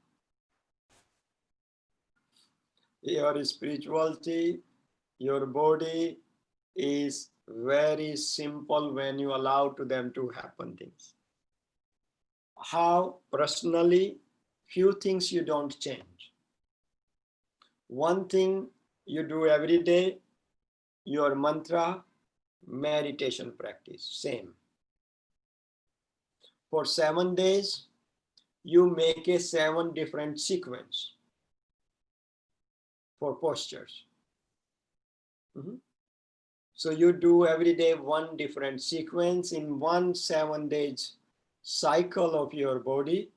Your spirituality, your body is very simple when you allow to them to happen things. How personally, few things you don't change. One thing you do every day, your mantra, meditation practice, same. For 7 days, you make a 7 different sequence for postures. So you do every day 1 different sequence in 1 7 days cycle of your body.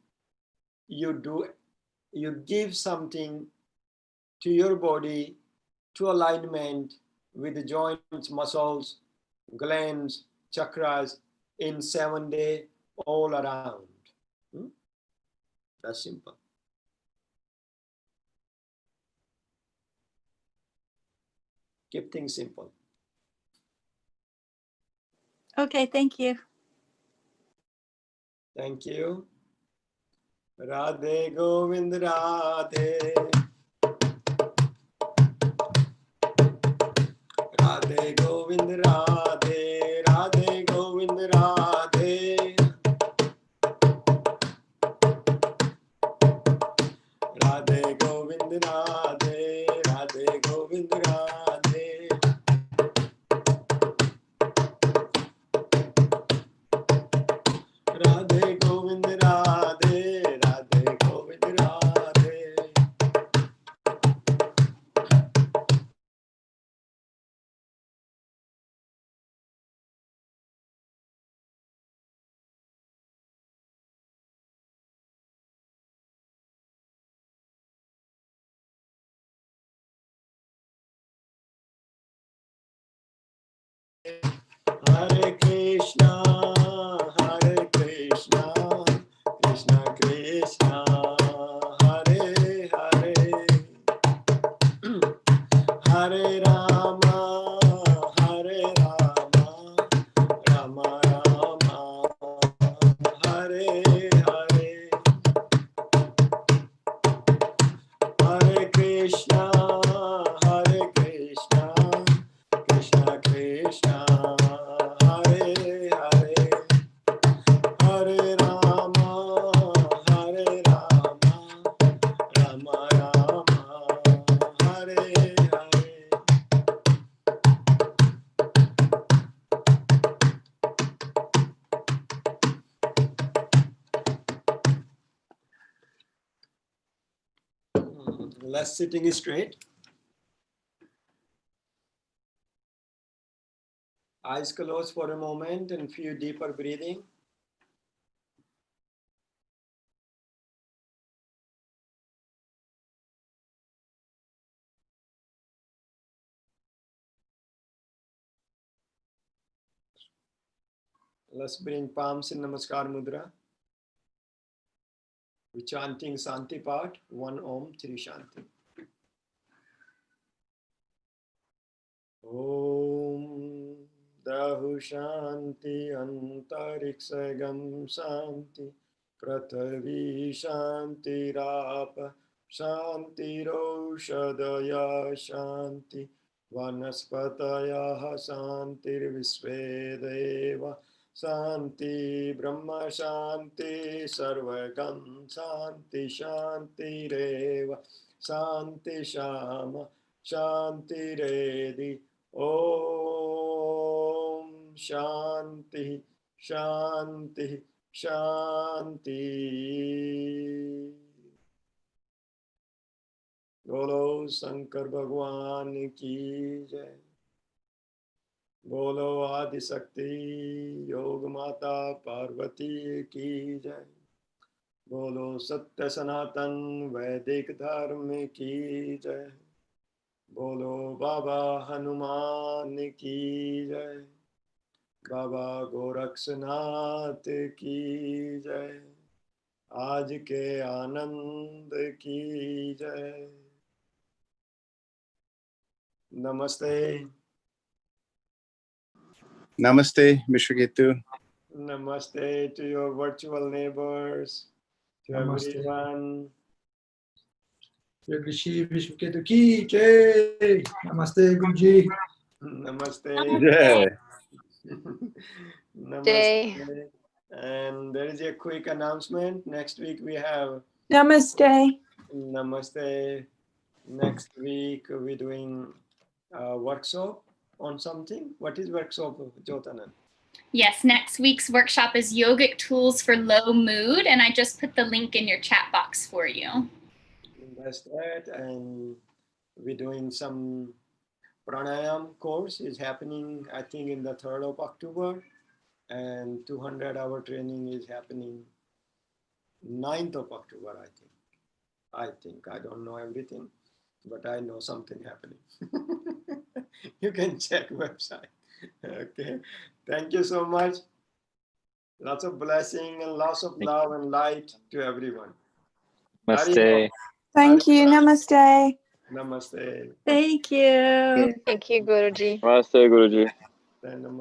You give something to your body to alignment with the joints, muscles, glands, chakras in 7 days all around. That's simple. Keep things simple. Okay, thank you. Thank you. Radhe Govind Radhe. Radhe Govind Radhe. Radhe Govind Radhe. Radhe Govind Radhe. Radhe Govind Radhe. Radhe Govind Radhe. Radhe Govind Radhe. Hare Krishna, Hare Krishna, Krishna Krishna, Hare Hare, Hare Rama, Hare Rama, Rama Rama, Hare Hare, Hare Krishna, Hare Krishna, Krishna Krishna, Hare Hare, Hare Rama, Hare Rama, Rama Rama, Hare Hare. Less sitting straight. Eyes closed for a moment and few deeper breathing. Let's bring palms in Namaskar Mudra. We're chanting Santi part, 1 Om, 3 Shanti. Om Dahu Shanti Antarikshagam Shanti Prathavi Shanti Rapa Shanti Roshadaya Shanti Vanaspataya Shanti Visvedeva Shanti Brahma Shanti Sarvagam Shanti Shanti Reva Shanti Shama Shanti Redi Om Shanti Shanti Shanti. Bolo Shankar Bhagwan ki jai. Bolo Adi Shakti Yoga Mata Parvati ki jai. Bolo Satya Sanatan Vedic Dharma ki jai. Bolo Baba Hanuman ki jai. Baba Gorakhnath की जय. आज के आनंद की जय. Namaste. Namaste, Vishvketu. Namaste to your virtual neighbors, to Namaste. everyone. Yogrishi Vishvketu ki jai. Namaste, Guruji. Namaste. Yeah. Namaste. And there is a quick announcement. Next week we have Namaste. Namaste. Next week we're doing a workshop on something. What is workshop, Jyotanan? Yes, next week's workshop is yogic tools for low mood, and I just put the link in your chat box for you. That's that. And we're doing some pranayam course is happening, I think, in the 3rd of October, and 200-hour training is happening 9th of October, I think. I don't know everything. but I know something happening. You can check website. Okay. Thank you so much. Lots of blessing and lots of love and light to everyone. Namaste. Thank you. Namaste. Namaste. Thank you. Thank you, Guruji. Namaste, Guruji. Namaste.